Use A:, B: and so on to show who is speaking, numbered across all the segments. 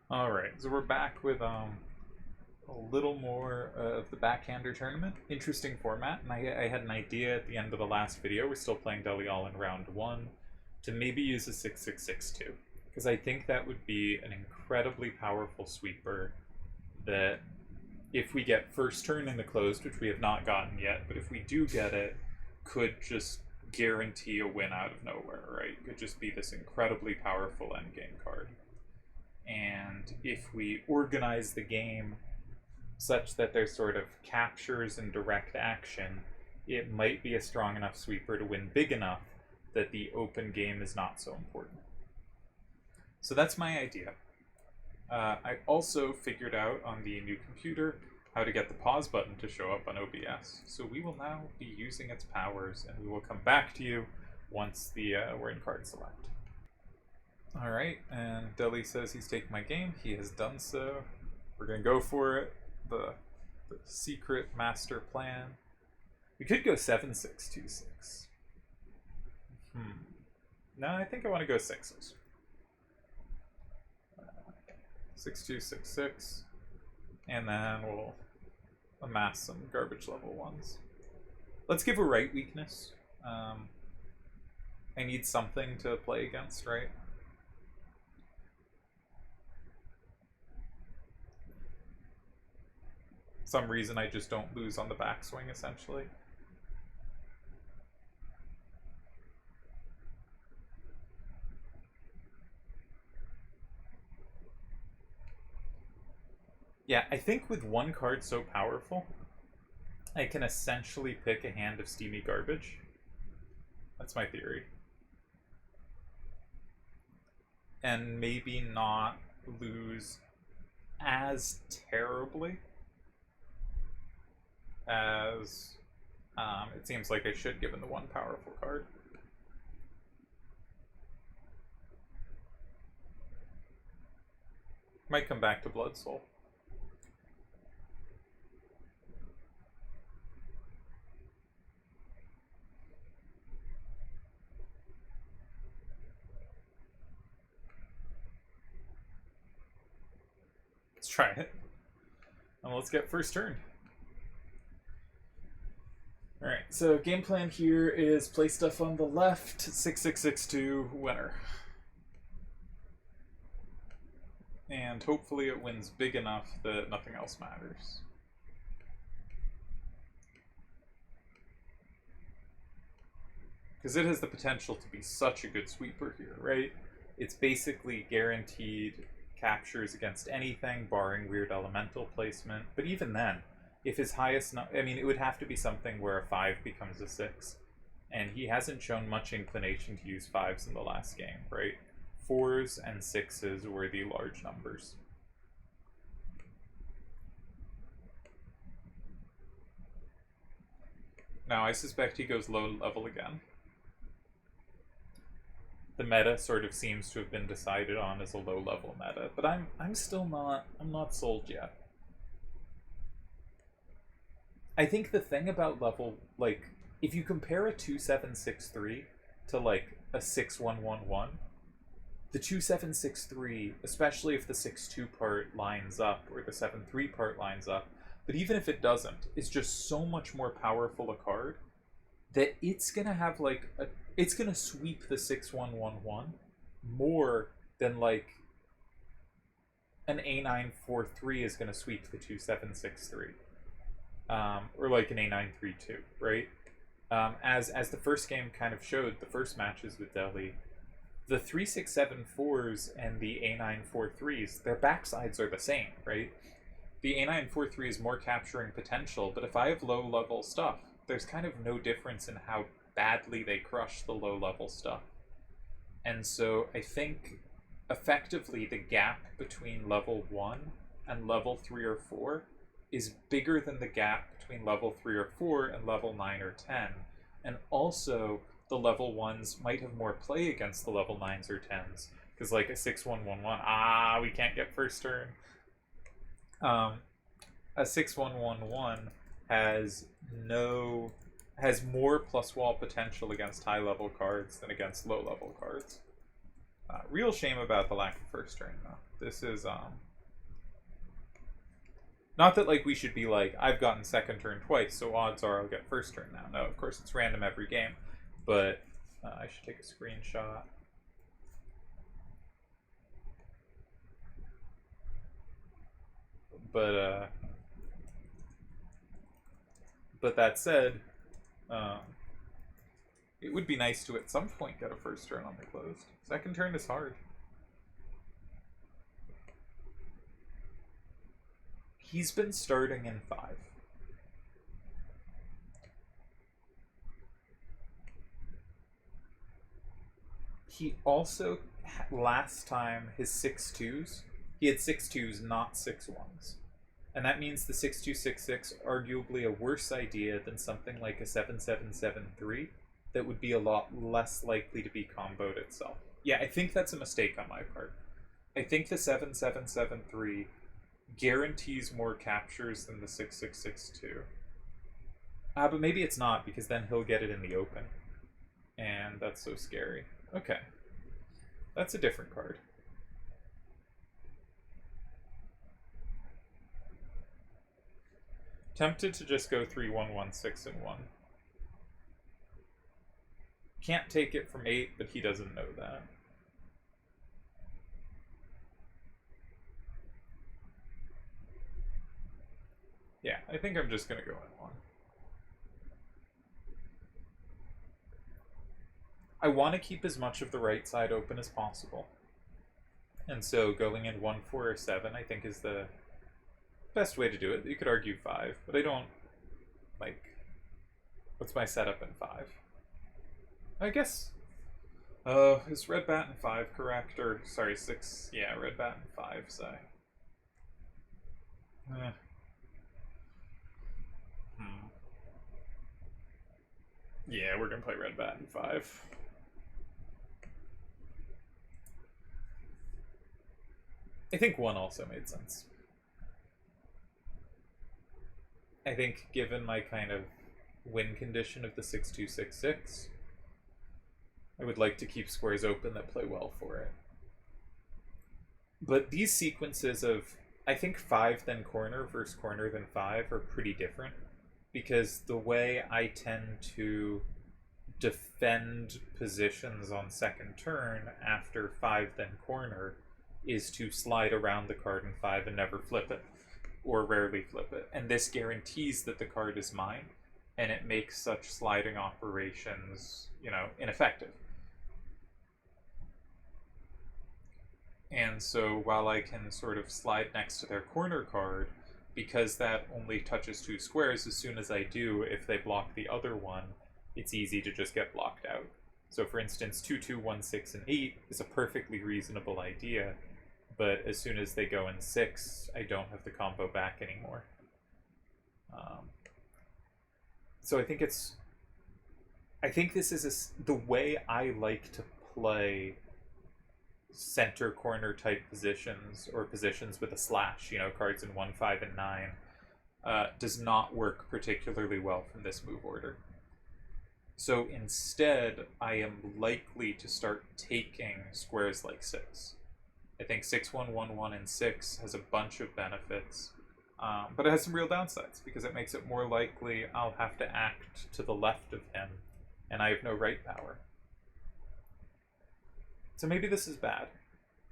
A: Alright, so we're back with a little more of the Backhander tournament. Interesting format, and I had an idea at the end of the last video, we're still playing Delial in round 1, to maybe use a 6-6-6-2. Because I think that would be an incredibly powerful sweeper that, if we get first turn in the closed, which we have not gotten yet, but if we do get it, could just guarantee a win out of nowhere, right? Could just be this incredibly powerful endgame card. And if we organize the game such that there's sort of captures and direct action, it might be a strong enough sweeper to win big enough that the open game is not so important. So that's my idea. I also figured out on the new computer how to get the pause button to show up on OBS. So we will now be using its powers, and we will come back to you once we're in card select. Alright, and Deli says he's taking my game. He has done so. We're going to go for it. The secret master plan. We could go 7-6-2-6. No, I think I want to go 6s. 6-2-6-6. And then we'll amass some garbage level ones. Let's give a right weakness. I need something to play against, right? Some reason I just don't lose on the backswing, essentially. Yeah, I think with one card so powerful, I can essentially pick a hand of steamy garbage. That's my theory. And maybe not lose as terribly as it seems like I should, given the one powerful card. Might come back to Blood Soul. Let's try it. And let's get first turn. Alright, so game plan here is play stuff on the left, 6-6-6-2, winner. And hopefully it wins big enough that nothing else matters. Because it has the potential to be such a good sweeper here, right? It's basically guaranteed captures against anything, barring weird elemental placement. But even then, if his highest... I mean, it would have to be something where a 5 becomes a 6. And he hasn't shown much inclination to use 5s in the last game, right? 4s and 6s were the large numbers. Now, I suspect he goes low level again. The meta sort of seems to have been decided on as a low level meta, but I'm still not sold yet. I think the thing about level, like, if you compare a 2-7-6-3 to like a 6-1-1-1, the 2-7-6-3, especially if the 6-2 part lines up or the 7-3 part lines up, but even if it doesn't, is just so much more powerful a card that it's gonna have like it's gonna sweep the 6-1-1-1 more than like an A9-4-3 is gonna sweep the 2-7-6-3. Or like an A9-3-2, right? As the first game kind of showed, the first matches with Deli, the 3-6-7-4s and the A9-4-3s, their backsides are the same, right? The A9-4-3 is more capturing potential, but if I have low-level stuff, there's kind of no difference in how badly they crush the low-level stuff. And so I think, effectively, the gap between level 1 and level 3 or 4 is bigger than the gap between level 3 or 4 and level 9 or 10. And also, the level 1s might have more play against the level 9s or 10s. Because like a 6-1-1-1, we can't get first turn. A 6-1-1-1 has more plus wall potential against high level cards than against low level cards. Real shame about the lack of first turn, though. This is, not that, like, we should be like, I've gotten second turn twice, so odds are I'll get first turn now. No, of course, it's random every game. But I should take a screenshot. But that said, it would be nice to at some point get a first turn on the closed. Second turn is hard. He's been starting in 5. He also, last time, his 6-2s, he had 6-2s, not 6-1s. And that means the 6-2-6-6 arguably a worse idea than something like a 7-7-7-3 that would be a lot less likely to be comboed itself. Yeah, I think that's a mistake on my part. I think the 7-7-7-3 guarantees more captures than the 6-6-6-2. But maybe it's not, because then he'll get it in the open. And that's so scary. Okay. That's a different card. Tempted to just go 3-1-1-6-1. Can't take it from 8, but he doesn't know that. Yeah, I think I'm just going to go in 1. I want to keep as much of the right side open as possible. And so going in 1, 4, or 7 I think is the best way to do it. You could argue 5, but I don't, like, what's my setup in 5? I guess, is red bat in 5 correct? Or, sorry, 6, yeah, red bat in 5, so. Yeah, we're gonna play red bat in 5. I think 1 also made sense. I think given my kind of win condition of the 6-2-6-6, I would like to keep squares open that play well for it. But these sequences of, I think 5 then corner versus corner then 5 are pretty different, because the way I tend to defend positions on second turn after 5 then corner is to slide around the card in 5 and never flip it, or rarely flip it. And this guarantees that the card is mine, and it makes such sliding operations, you know, ineffective. And so while I can sort of slide next to their corner card, because that only touches 2 squares, as soon as I do, if they block the other one, it's easy to just get blocked out. So for instance, 2-2, 1-6, and 8 is a perfectly reasonable idea, but as soon as they go in 6, I don't have the combo back anymore. So I think this is the way I like to play center corner type positions, or positions with a slash, you know, cards in 1, 5, and 9, does not work particularly well from this move order. So instead, I am likely to start taking squares like 6. I think 6-1-1-1 and 6 has a bunch of benefits, but it has some real downsides, because it makes it more likely I'll have to act to the left of him, and I have no right power. So maybe this is bad,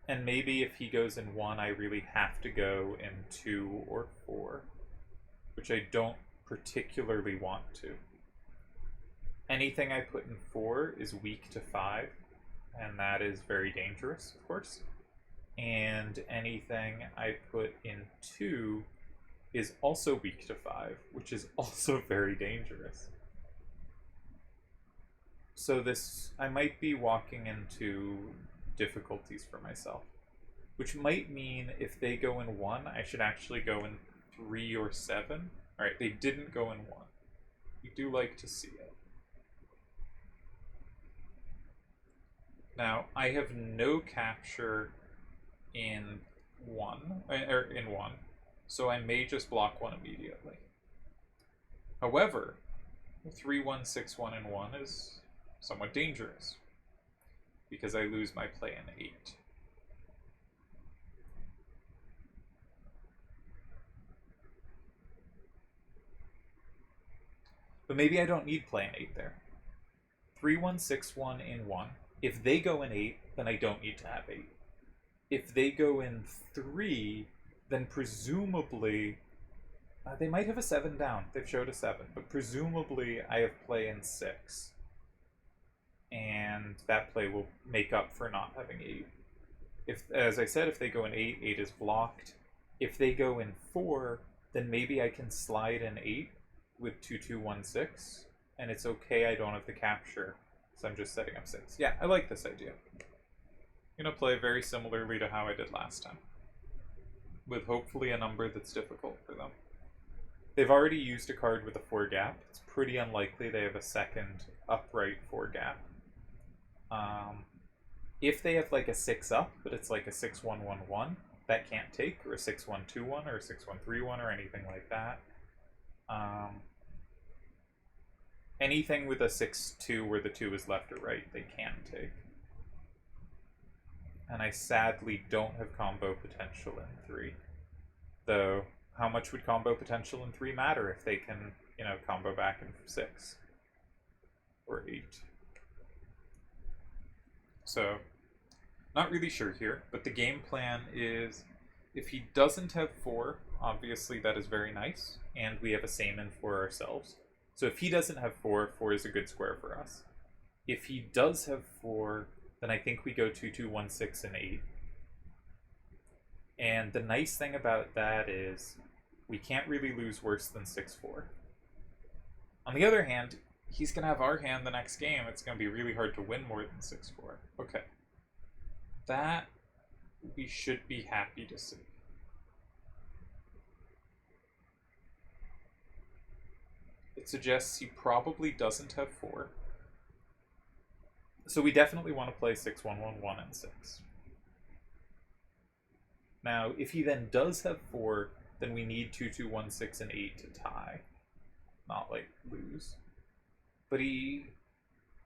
A: and maybe if he goes in 1, I really have to go in 2 or 4, which I don't particularly want to. Anything I put in 4 is weak to 5, and that is very dangerous, of course. And anything I put in 2 is also weak to 5, which is also very dangerous. So this, I might be walking into difficulties for myself, which might mean if they go in 1, I should actually go in 3 or 7. Alright, they didn't go in 1. We do like to see it. Now, I have no capture in 1, so I may just block 1 immediately. However, 3-1, 6-1, and 1 is somewhat dangerous. because I lose my play in 8. But maybe I don't need play in 8 there. 3-1, 6-1 in 1. If they go in 8, then I don't need to have 8. If they go in 3, then presumably... they might have a 7 down. They've showed a 7. But presumably I have play in 6. And that play will make up for not having 8. If, as I said, if they go in 8, 8 is blocked. If they go in 4, then maybe I can slide in 8 with 2-2-1-6. And it's okay I don't have the capture, so I'm just setting up 6. Yeah, I like this idea. I'm going to play very similarly to how I did last time, with hopefully a number that's difficult for them. They've already used a card with a 4 gap. It's pretty unlikely they have a second upright 4 gap. If they have like a 6 up, but it's like a 6-1-1-1, that can't take, or a 6-1-2-1, or a 6-1-3-1, or anything like that. Anything with a 6-2 where the 2 is left or right, they can take. And I sadly don't have combo potential in 3. Though, how much would combo potential in 3 matter if they can, you know, combo back in 6? Or 8. So, not really sure here, but the game plan is, if he doesn't have 4, obviously that is very nice, and we have a Saman for ourselves. So if he doesn't have 4, 4 is a good square for us. If he does have 4, then I think we go 2-2-1-6 and 8. And the nice thing about that is we can't really lose worse than 6-4. On the other hand, he's going to have our hand the next game. It's going to be really hard to win more than 6-4. Okay. That we should be happy to see. It suggests he probably doesn't have 4. So we definitely want to play 6-1-1-1 and 6. Now, if he then does have 4, then we need 2-2-1-6 and 8 to tie. Not, like, lose. But he...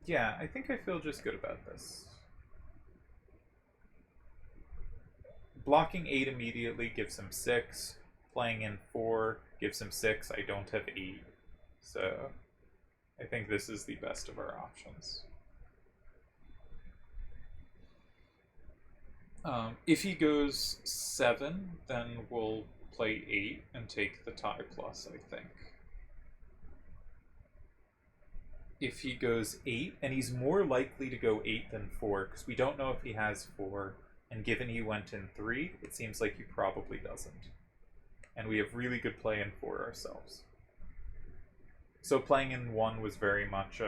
A: Yeah, I think I feel just good about this. Blocking 8 immediately gives him 6. Playing in 4 gives him 6. I don't have 8. So, I think this is the best of our options. If he goes 7, then we'll play 8 and take the tie plus, I think. If he goes 8, and he's more likely to go 8 than 4, because we don't know if he has 4, and given he went in 3, it seems like he probably doesn't. And we have really good play in 4 ourselves. So playing in 1 was very much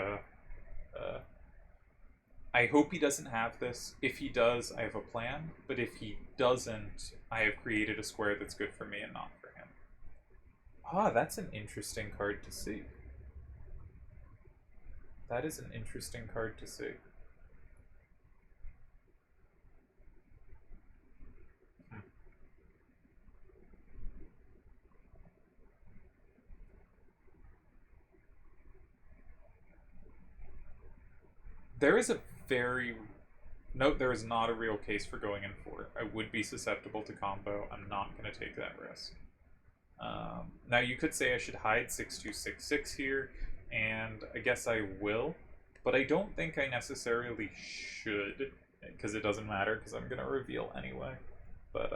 A: I hope he doesn't have this. If he does, I have a plan. But if he doesn't, I have created a square that's good for me and not for him. Ah, that's an interesting card to see. That is an interesting card to see. There is a very... Note, there is not a real case for going in 4. I would be susceptible to combo. I'm not going to take that risk. Now, you could say I should hide 6-2-6-6 here, and I guess I will, but I don't think I necessarily should, because it doesn't matter, because I'm going to reveal anyway. But,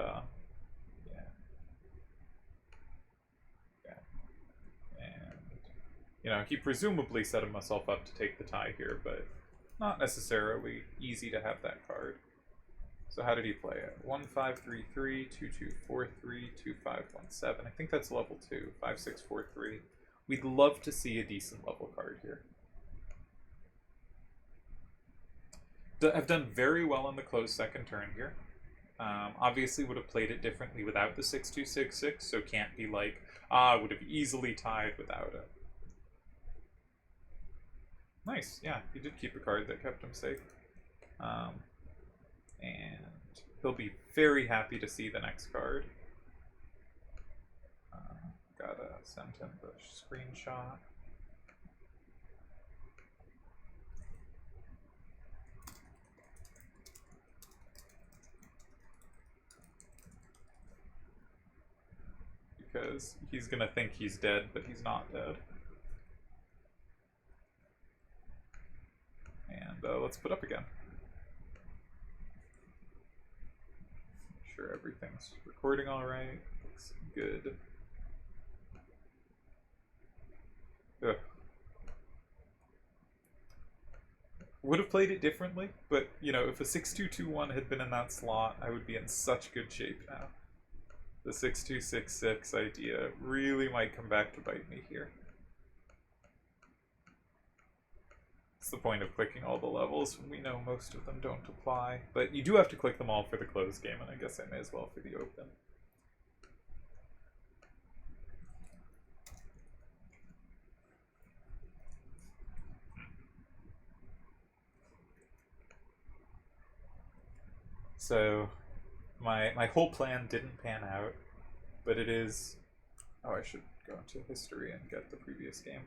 A: yeah. And, you know, he presumably set himself up to take the tie here, but not necessarily easy to have that card. So how did he play it? 1-5-3-3, 2-2-4-3, 2-5-1-7. I think that's level 2. 5-6-4-3. We'd love to see a decent level card here. I've done very well on the closed second turn here. Obviously would have played it differently without the 6-2-6-6, so can't be like, would have easily tied without it. Nice, yeah, he did keep a card that kept him safe. And he'll be very happy to see the next card. Gotta send him the screenshot. because he's gonna think he's dead, but he's not dead. And let's put up again. Make sure everything's recording all right. Looks good. Ugh. Would have played it differently, but you know, if a 6221 had been in that slot, I would be in such good shape now. The 6266 idea really might come back to bite me here. It's the point of clicking all the levels when we know most of them don't apply. But you do have to click them all for the closed game, and I guess I may as well for the open. So, my whole plan didn't pan out, but it is... Oh, I should go into history and get the previous game.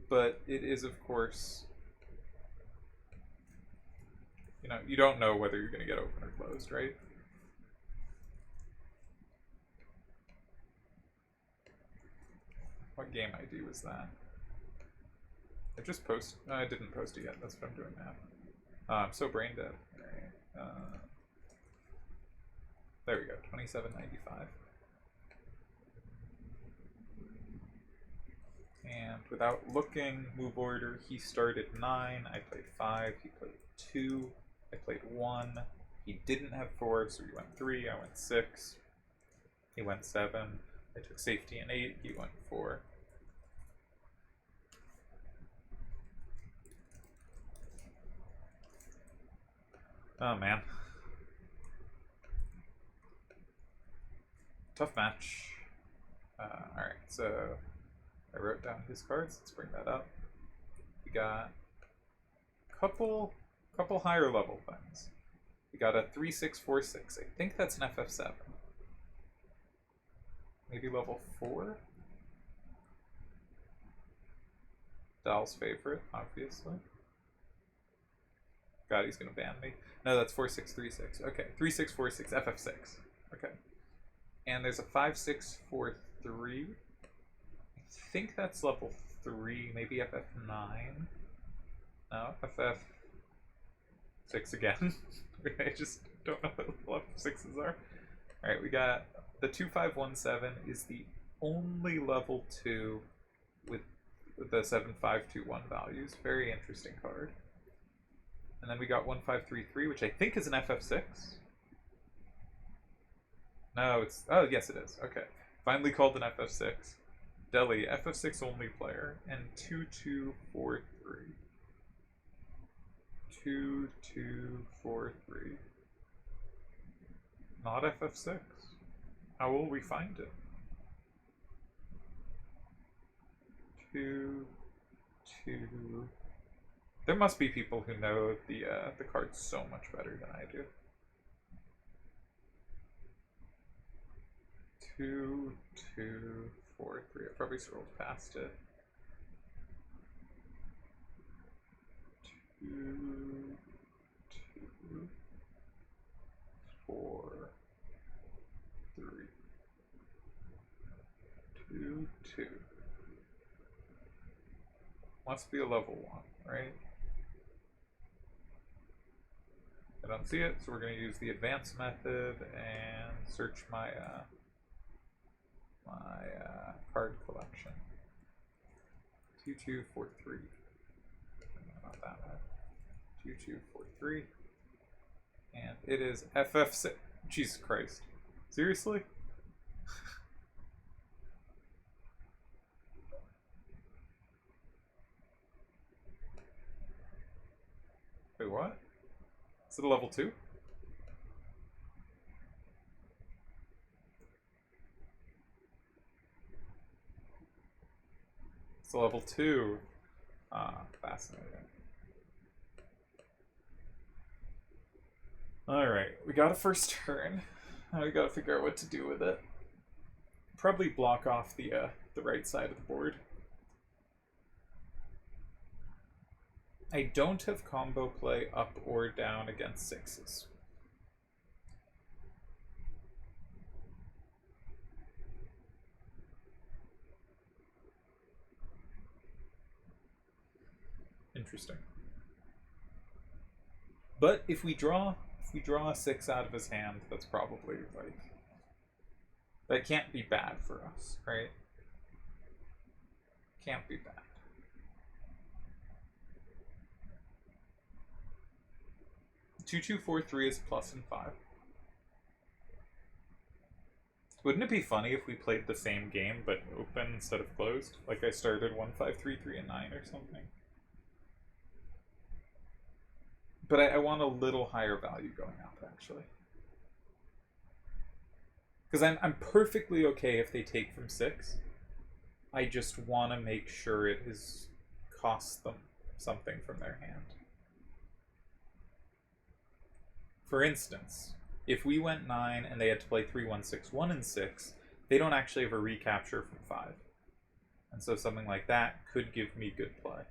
A: But it is, of course... You know, you don't know whether you're going to get open or closed, right? What game ID was that? I just posted... No, I didn't post it yet. That's what I'm doing now. I'm so brain dead. Right. There we go. 27.95. And without looking, move order, he started 9, I played 5, he played 2, I played 1, he didn't have 4, so he went 3, I went 6, he went 7, I took safety in 8, he went 4. Oh man. Tough match. Alright, so I wrote down his cards. Let's bring that up. We got a couple higher level things. We got a 3646. I think that's an FF7. Maybe level 4? Dal's favorite, obviously. God, he's gonna ban me. No, that's 4636. Okay, 3646, FF6. Okay. And there's a 5643. I think that's level 3, maybe FF9. No, FF6 again. I just don't know what level 6s are. Alright, we got the 2517 is the only level 2 with the 7521 values. Very interesting card. And then we got 1533, which I think is an FF6. No, it's... Oh, yes, it is. Okay. Finally called an FF6. Deli, FF6 only player, and 2243. 2243. Not FF6. How will we find it? 2, 2... There must be people who know the cards so much better than I do. 2, 2, 4, 3. I probably scrolled past it. 2, 2, 4, 3. 2, 2. Must be a level 1, right? I don't see it, so we're going to use the advanced method and search my card collection. 2243. Not that one. 2243. And it is FF6. Jesus Christ. Seriously? Wait, what? Is it a level 2? It's a level 2. Ah, fascinating. Alright, we got a first turn. Now we gotta figure out what to do with it. Probably block off the right side of the board. I don't have combo play up or down against 6s. interesting. But if we draw a 6 out of his hand, that's probably like, that can't be bad for us, right? Can't be bad. Two, 2, 4, 3 is plus and 5. Wouldn't it be funny if we played the same game but open instead of closed? Like I started 1, 5, 3, 3, and 9 or something. But I want a little higher value going up, actually. Because I'm perfectly okay if they take from 6. I just want to make sure it has cost them something from their hand. For instance, if we went 9 and they had to play 3, 1, 6, 1, and 6, they don't actually have a recapture from 5. And so something like that could give me good play.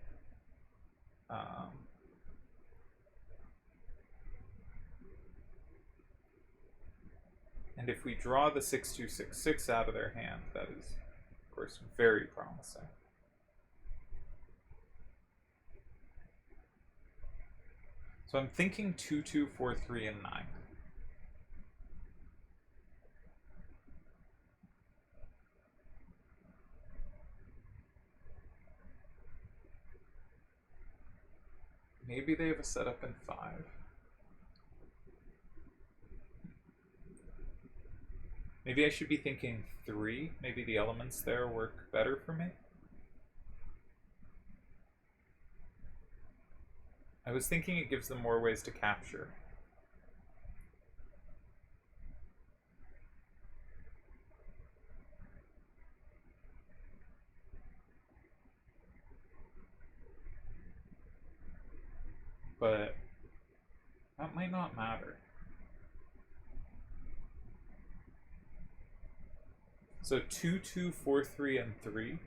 A: And if we draw the 6, 2, 6, 6 out of their hand, that is, of course, very promising. So I'm thinking 2, 2, 4, 3, and 9. Maybe they have a setup in 5. Maybe I should be thinking 3. Maybe the elements there work better for me. I was thinking it gives them more ways to capture. But that might not matter. So 2, 2, 4, 3, and 3.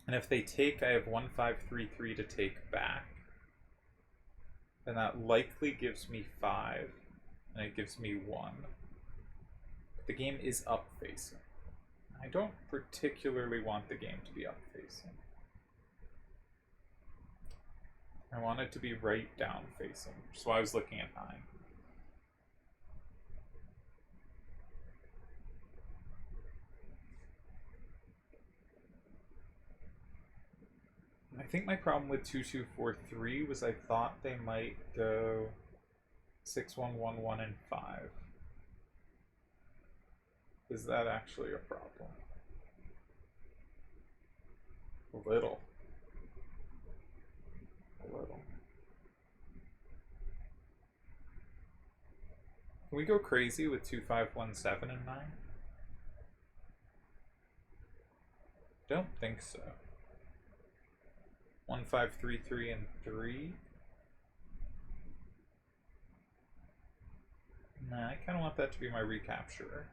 A: And if they take, I have 1, 5, 3, 3 to take back. And that likely gives me 5. And it gives me 1. But the game is up facing. I don't particularly want the game to be up facing. I want it to be right down facing, which is why I was looking at 9. I think my problem with 2, 2, 4, 3 was I thought they might go 6, 1, 1, 1, and 5. Is that actually a problem? A little. A little. Can we go crazy with 2, 5, 1, 7, and 9? Don't think so. 1, 5, 3, 3, and 3? Nah, I kind of want that to be my recapturer.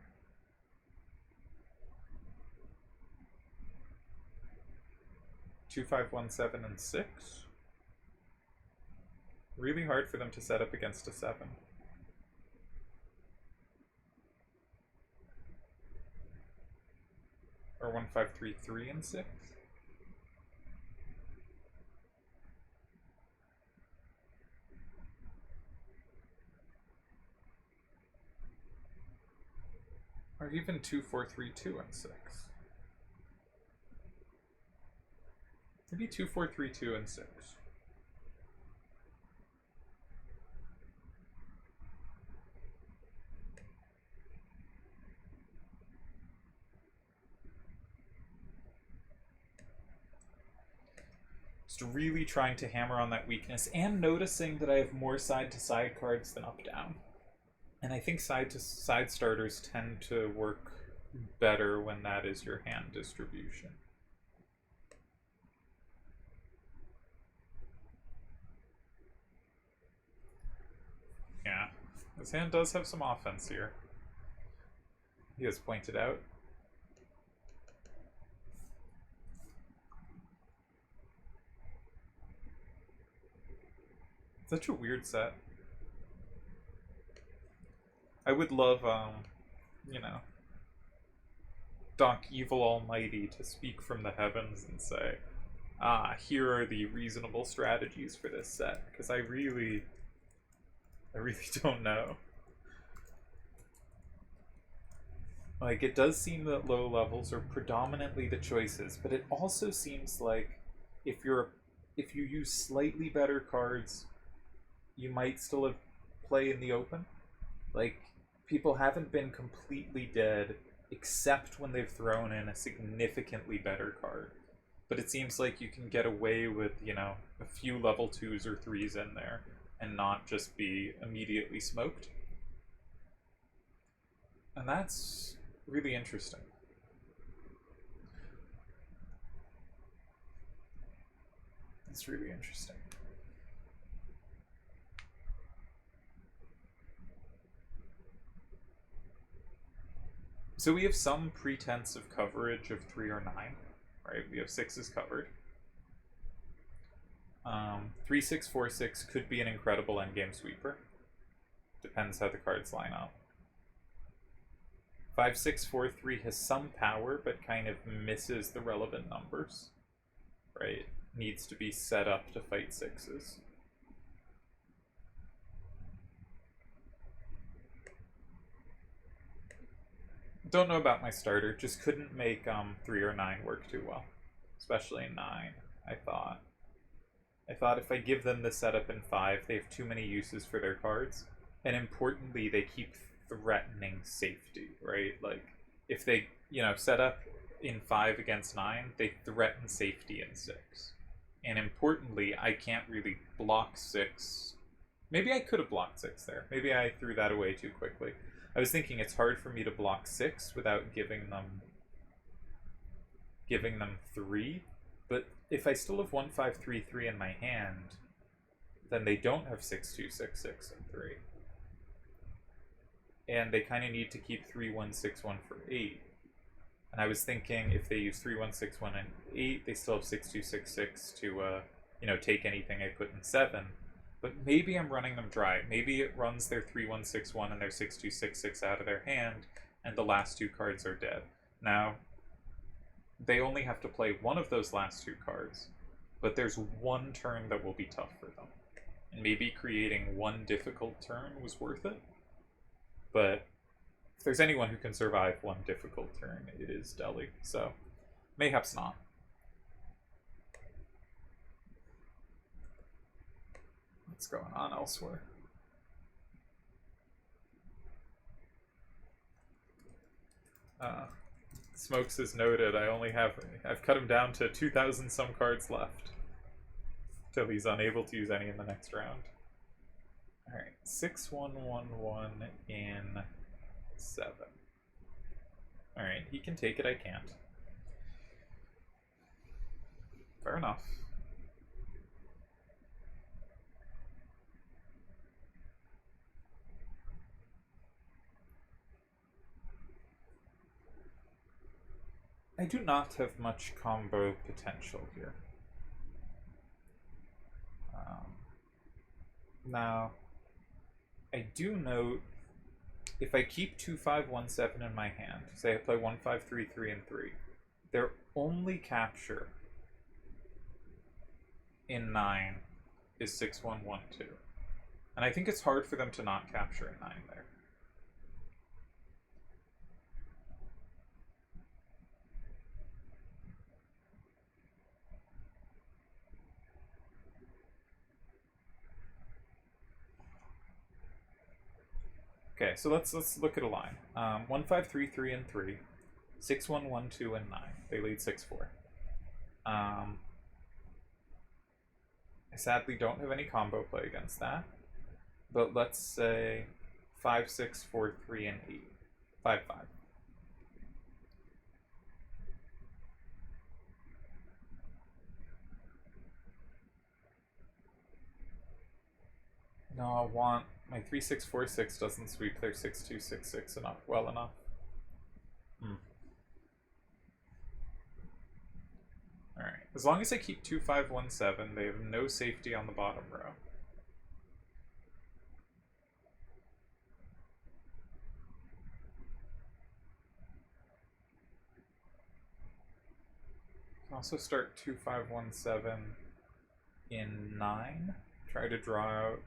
A: Two, 5, 1, 7, and 6? Really hard for them to set up against a 7. Or 1, 5, 3, 3, and 6? Or even 2, 4, 3, 2, and 6. Maybe 2, 4, 3, 2, and 6. Just really trying to hammer on that weakness and noticing that I have more side-to-side cards than up-down. And I think side-to-side starters tend to work better when that is your hand distribution. Yeah, this hand does have some offense here. He has pointed out. Such a weird set. I would love, you know, Doc Evil Almighty to speak from the heavens and say, here are the reasonable strategies for this set, because I really don't know. Like, it does seem that low levels are predominantly the choices, but it also seems like if you use slightly better cards, you might still have play in the open. Like, people haven't been completely dead except when they've thrown in a significantly better card. But it seems like you can get away with, a few level 2s or 3s in there and not just be immediately smoked. And that's really interesting. It's really interesting. So we have some pretense of coverage of 3 or 9, right? We have 6s covered. 3, 6, 4, 6 could be an incredible endgame sweeper. Depends how the cards line up. 5, 6, 4, 3 has some power, but kind of misses the relevant numbers, right? Needs to be set up to fight 6s. Don't know about my starter, just couldn't make 3 or 9 work too well. Especially 9, I thought. I thought if I give them the setup in 5, they have too many uses for their cards. And importantly, they keep threatening safety, right? Like, if they, set up in 5 against 9, they threaten safety in 6. And importantly, I can't really block 6. Maybe I could have blocked 6 there. Maybe I threw that away too quickly. I was thinking it's hard for me to block 6 without giving them 3. But if I still have 1, 5, 3, 3 in my hand, then they don't have 6, 2, 6, 6, and 3. And they kind of need to keep 3, 1, 6, 1 for 8. And I was thinking if they use 3, 1, 6, 1, and 8, they still have 6, 2, 6, 6 to, take anything I put in 7. But maybe I'm running them dry. Maybe it runs their 3, 1, 6, 1 and their 6, 2, 6, 6 out of their hand, and the last 2 cards are dead. Now, they only have to play one of those last 2 cards, but there's one turn that will be tough for them. And maybe creating one difficult turn was worth it. But if there's anyone who can survive one difficult turn, it is Deli. So, mayhaps not. What's going on elsewhere? Smokes is noted. I've cut him down to 2,000 some cards left. Till he's unable to use any in the next round. Alright, 6, 1, 1, 1 in 7. Alright, he can take it, I can't. Fair enough. I do not have much combo potential here. Now, I do note if I keep 2, 5, 1, 7 in my hand, say I play 1, 5, 3, 3, and 3, their only capture in 9 is 6, 1, 1, 2. And I think it's hard for them to not capture in 9 there. Okay, so let's look at a line. 1, 5, 3, 3, and 3. 6, 1, 1, 2, and 9. They lead 6, 4. I sadly don't have any combo play against that. But let's say 5, 6, 4, 3, and 8. 5, 5. No, I want my 3, 6, 4, 6 doesn't sweep their 6, 2, 6, 6 enough well enough. Alright. As long as I keep 2, 5, 1, 7, they have no safety on the bottom row. Also start 2517 in 9. Try to draw out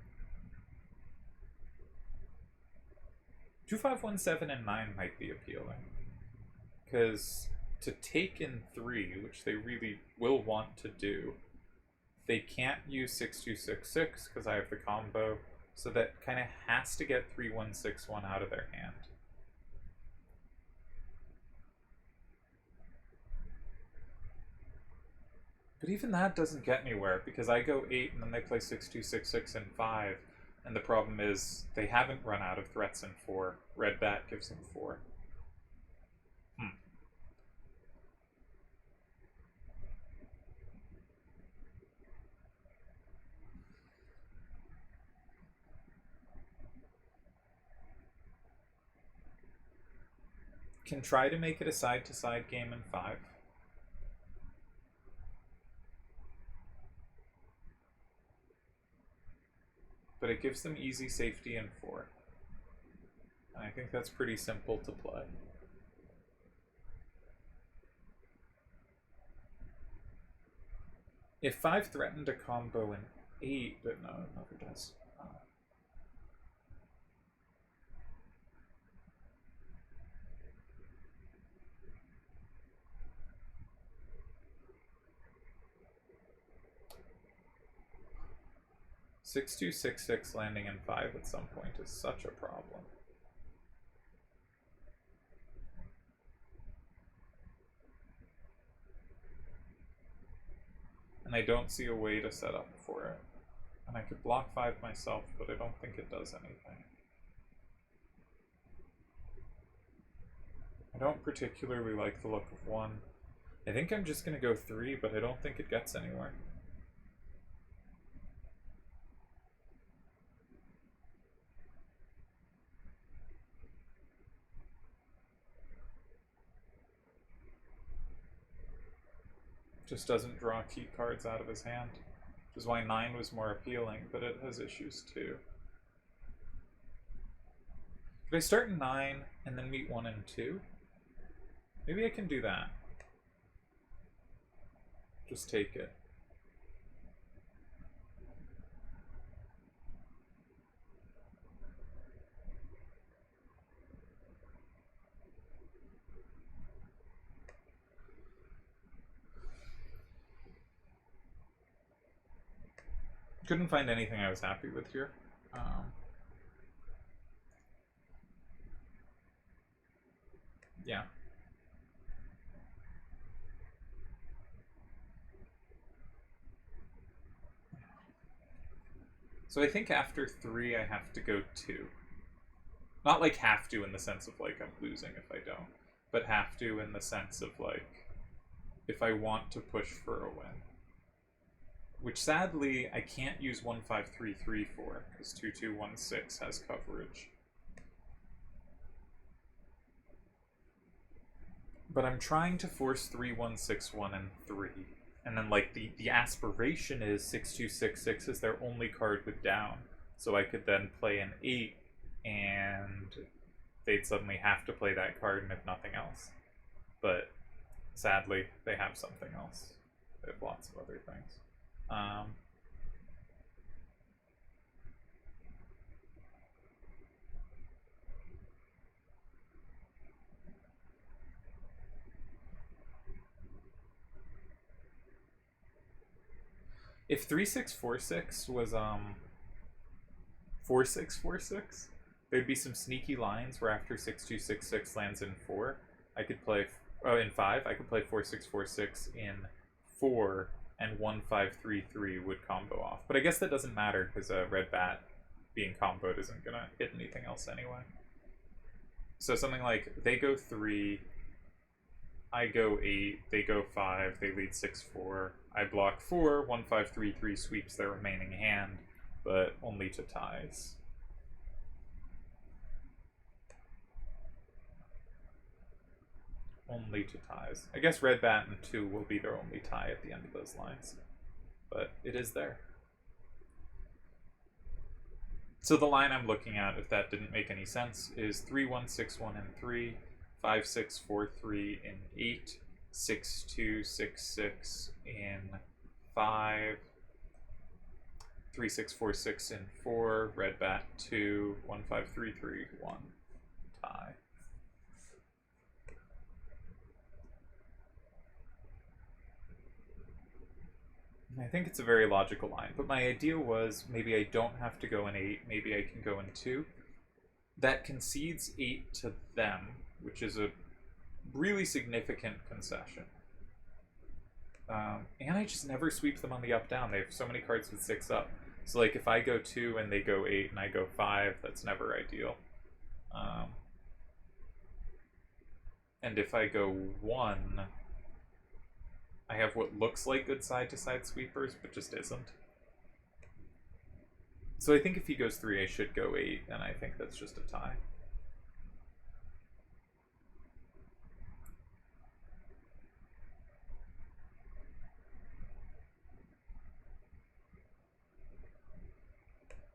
A: 2517 and 9 might be appealing. Because to take in 3, which they really will want to do, they can't use 6266 because I have the combo, so that kind of has to get 3161 out of their hand. But even that doesn't get anywhere, because I go 8 and then they play 6266 and 5, and the problem is they haven't run out of threats in 4. Red Bat gives them 4. Can try to make it a side-to-side game in 5. But it gives them easy safety in 4. And I think that's pretty simple to play. If 5 threatened a combo in 8, but no, it never does. 6266 landing in 5 at some point is such a problem. And I don't see a way to set up for it. And I could block 5 myself, but I don't think it does anything. I don't particularly like the look of 1. I think I'm just going to go 3, but I don't think it gets anywhere. Just doesn't draw key cards out of his hand, which is why 9 was more appealing, but it has issues too. Could I start in 9 and then meet 1 and 2? Maybe I can do that. Just take it. Couldn't find anything I was happy with here. Yeah. So I think after 3 I have to go 2. Not like have to in the sense of like I'm losing if I don't, but have to in the sense of like if I want to push for a win. Which sadly I can't use 1533 for, because 2216 has coverage. But I'm trying to force 3161 and 3. And then like the aspiration is 6266 is their only card with down. So I could then play an 8 and they'd suddenly have to play that card and if nothing else. But sadly, they have something else. They have lots of other things. If 3646 was 4646, there'd be some sneaky lines where after 6266 lands in 4, I could play in 5, I could play 4646 in 4 and 1533 would combo off. But I guess that doesn't matter because Red Bat being comboed isn't gonna hit anything else anyway. So something like they go 3, I go 8, they go 5, they lead 6-4. I block 4, 1533 sweeps their remaining hand, but only to ties. Only to ties. I guess Red Bat and 2 will be their only tie at the end of those lines. But it is there. So the line I'm looking at, if that didn't make any sense, is 3161 in 3, 5643 in 8, 6-2-6-6 in 5, 3-6-4-6 in 4, red bat 2, 1-5-3-3-1, tie. I think it's a very logical line, but my idea was maybe I don't have to go in 8, maybe I can go in 2. That concedes 8 to them, which is a really significant concession. And I just never sweep them on the up-down. They have so many cards with 6 up. So, like, if I go 2 and they go 8 and I go 5, that's never ideal. And if I go 1, I have what looks like good side-to-side sweepers, but just isn't. So I think if he goes 3, I should go 8, and I think that's just a tie.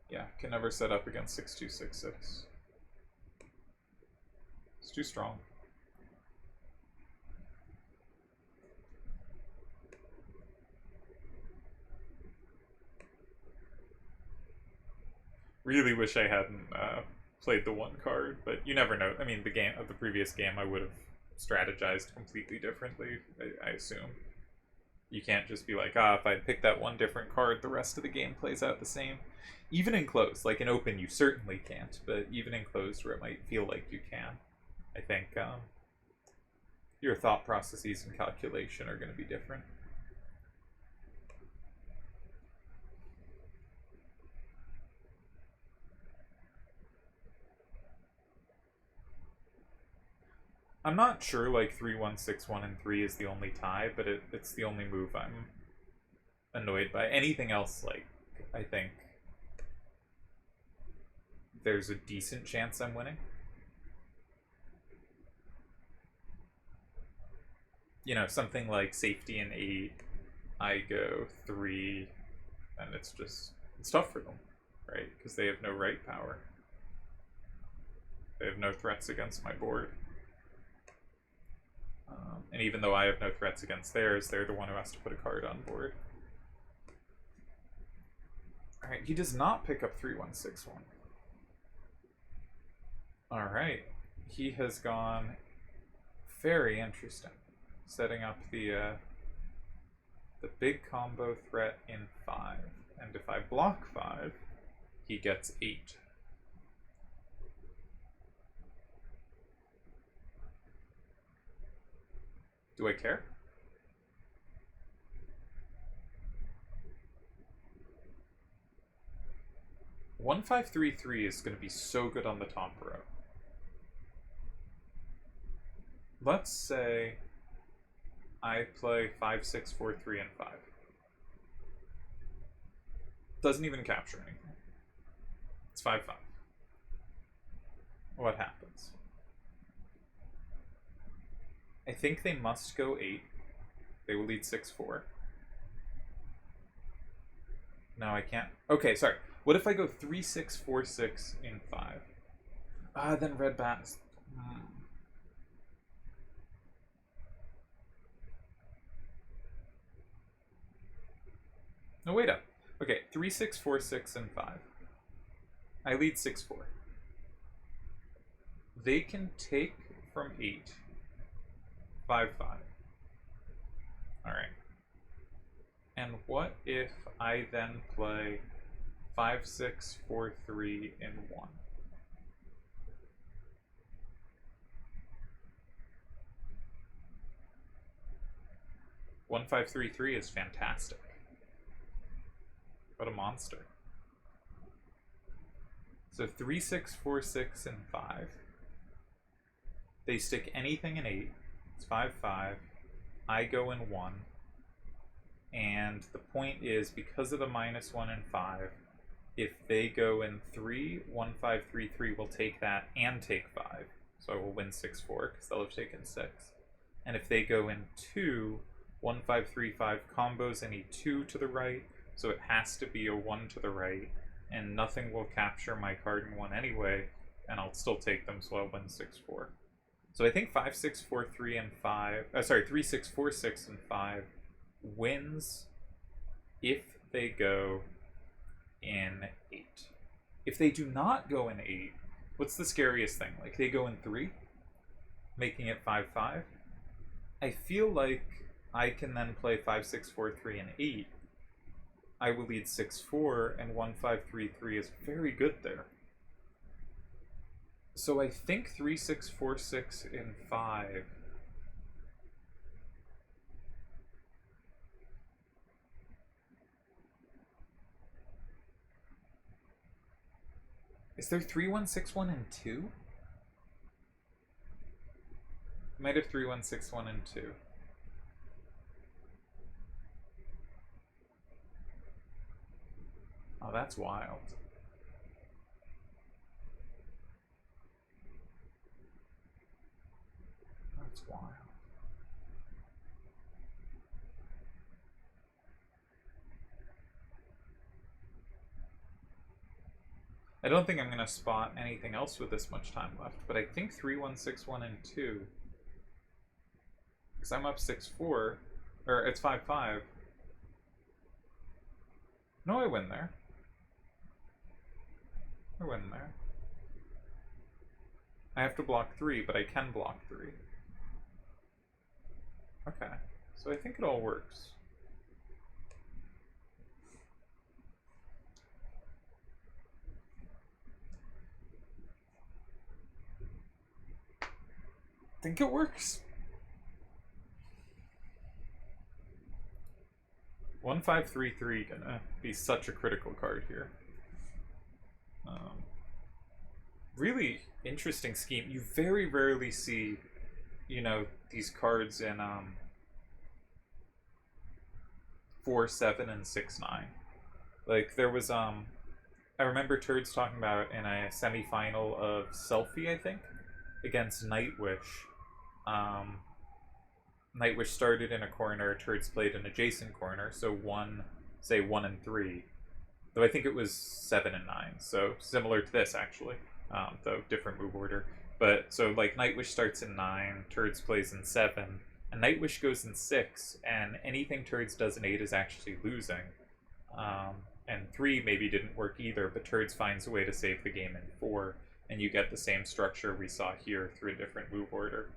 A: Yeah, can never set up against 6-2-6-6. It's too strong. Really wish I hadn't played the 1 card, but you never know. I mean, the previous game, I would have strategized completely differently, I assume. You can't just be like, if I pick that 1 different card, the rest of the game plays out the same. Even in closed, like in open, you certainly can't, but even in closed, where it might feel like you can, I think your thought processes and calculation are going to be different. I'm not sure, like, 3-1, 6-1, and 3 is the only tie, but it's the only move I'm annoyed by. Anything else, like, I think there's a decent chance I'm winning. You know, something like safety in 8, I go 3, and it's tough for them, right? Because they have no right power. They have no threats against my board. And even though I have no threats against theirs, they're the one who has to put a card on board. Alright, he does not pick up 3-1-6-1. Alright, he has gone very interesting. Setting up the big combo threat in 5. And if I block 5, he gets 8. Do I care? One 5-3-3 is going to be so good on the top row. Let's say I play 5-6-4-3 and 5. Doesn't even capture anything. It's 5-5. What happens? I think they must go 8. They will lead 6-4. No, I can't. Okay, sorry. What if I go 3-6-4-6 in 5? Then red bats. No, wait up. Okay, 3-6-4-6 and 5. I lead 6-4. They can take from 8. 5-5. Alright. And what if I then play 5-6-4-3 in 1? One 5-3-3 is fantastic. What a monster. So 3-6-4-6 and 5. They stick anything in 8. It's 5-5. I go in 1. And the point is, because of the -1 and 5, if they go in 3, 1-5-3-3 will take that and take 5. So I will win 6-4 because they'll have taken 6. And if they go in 2, 1-5-3-5 combos any 2 to the right, so it has to be a 1 to the right, and nothing will capture my card in 1 anyway, and I'll still take them, so I'll win 6-4. So I think 5-6-4-3 and 5. Sorry, 3-6-4-6 and 5 wins if they go in 8. If they do not go in 8, what's the scariest thing? Like they go in 3, making it 5-5. I feel like I can then play 5-6-4-3 and 8. I will lead 6-4, and 1-5-3-3 is very good there. So I think 3-6-4-6 in 5. Is there 3-1-6-1 and 2? Might have 3-1-6-1 and 2. Oh, that's wild. That's wild. I don't think I'm going to spot anything else with this much time left, but I think 3-1-6-1 and 2. Because I'm up 6-4. Or it's 5-5. No, I win there. I win there. I have to block 3, but I can block 3. Okay. So I think it all works. I think it works. 1-5-3-3 gonna be such a critical card here. Really interesting scheme. You very rarely see, you know, these cards in 4-7 and 6-9. Like there was I remember Turds talking about in a semi-final of Selfie, I think, against Nightwish. Nightwish started in a corner, Turds played an adjacent corner, so 1 and 3. Though I think it was 7 and 9, so similar to this actually, though different move order. But so like Nightwish starts in 9, Turds plays in 7, and Nightwish goes in 6, and anything Turds does in 8 is actually losing. And 3 maybe didn't work either, but Turds finds a way to save the game in 4, and you get the same structure we saw here through a different move order.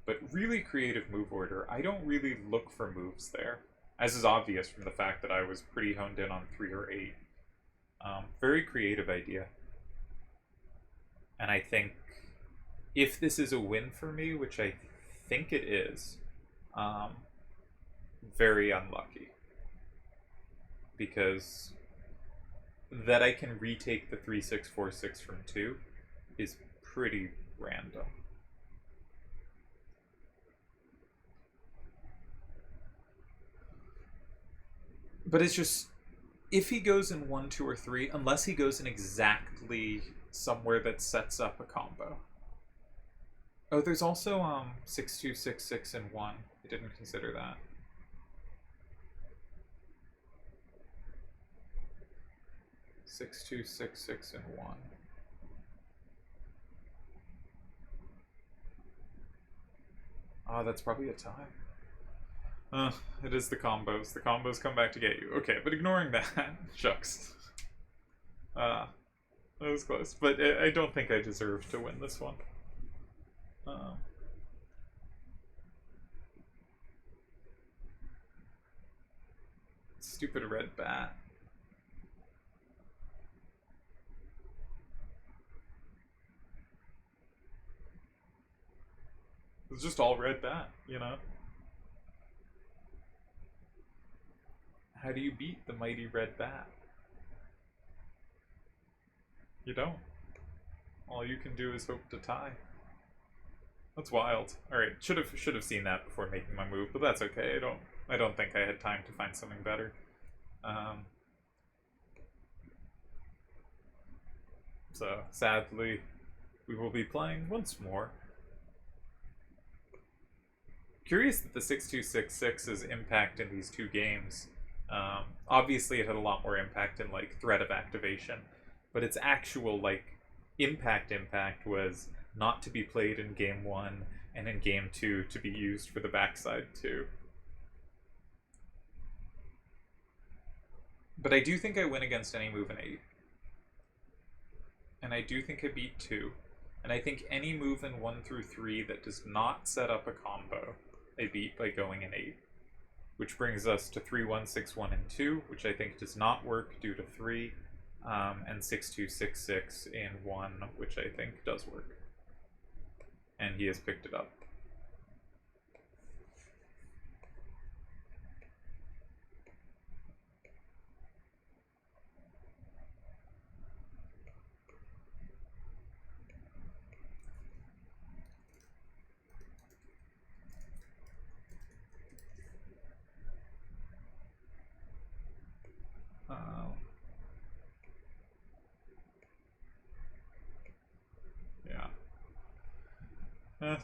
A: But really creative move order. I don't really look for moves there, as is obvious from the fact that I was pretty honed in on 3 or 8. Very creative idea. And I think if this is a win for me, which I think it is, very unlucky. Because that I can retake the 3-6-4-6 from 2 is pretty random. But it's just, if he goes in 1, 2, or 3, unless he goes in exactly somewhere that sets up a combo. Oh, there's also 6-2, 6-6, and 1. I didn't consider that. Six, 2, 6, 6, and 1. Oh, that's probably a tie. It is the combos. The combos come back to get you. Okay, but ignoring that, shucks. That was close. But I don't think I deserve to win this one. Stupid red bat. It's just all red bat, you know? How do you beat the mighty red bat? You don't. All you can do is hope to tie. That's wild. Alright, should have seen that before making my move, but that's okay. I don't think I had time to find something better. So sadly, we will be playing once more. Curious that the 6-2-6-6's impact in these two games. Obviously, it had a lot more impact in like threat of activation, but its actual like impact was not to be played in game 1, and in game 2 to be used for the backside too. But I do think I win against any move in 8. And I do think I beat 2. And I think any move in 1 through 3 that does not set up a combo, I beat by going in 8. Which brings us to 3, 1, 6, 1, and 2, which I think does not work due to 3, and 6, 2, 6, 6, and 1, which I think does work. And he has picked it up.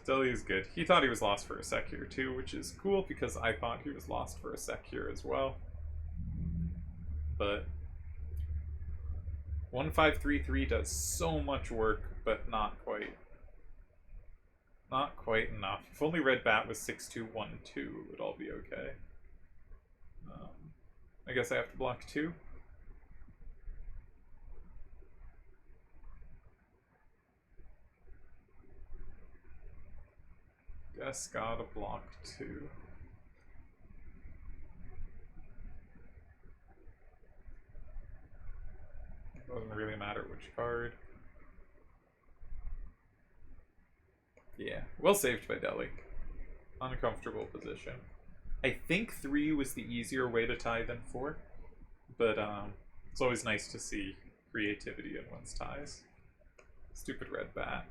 A: Delial is good. He thought he was lost for a sec here too, which is cool because I thought he was lost for a sec here as well. But 1533 does so much work, but not quite. Not quite enough. If only Red Bat was 6212, it would all be okay. I guess I have to block 2. Guess gotta block 2. Doesn't really matter which card. Yeah, well saved by Deli. Uncomfortable position. I think 3 was the easier way to tie than 4, but it's always nice to see creativity in one's ties. Stupid Red Bat.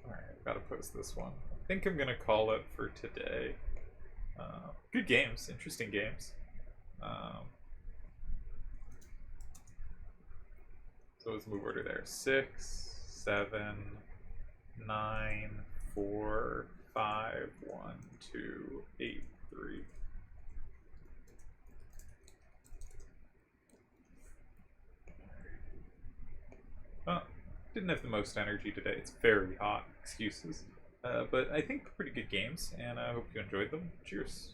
A: Alright, gotta post this one. I think I'm gonna call it for today. Good games, interesting games. So let's move order there. 6, 7, 9, 4, 5, 1, 2, 8, 3. Oh, didn't have the most energy today. It's very hot. Excuses. But I think pretty good games, and I hope you enjoyed them. Cheers.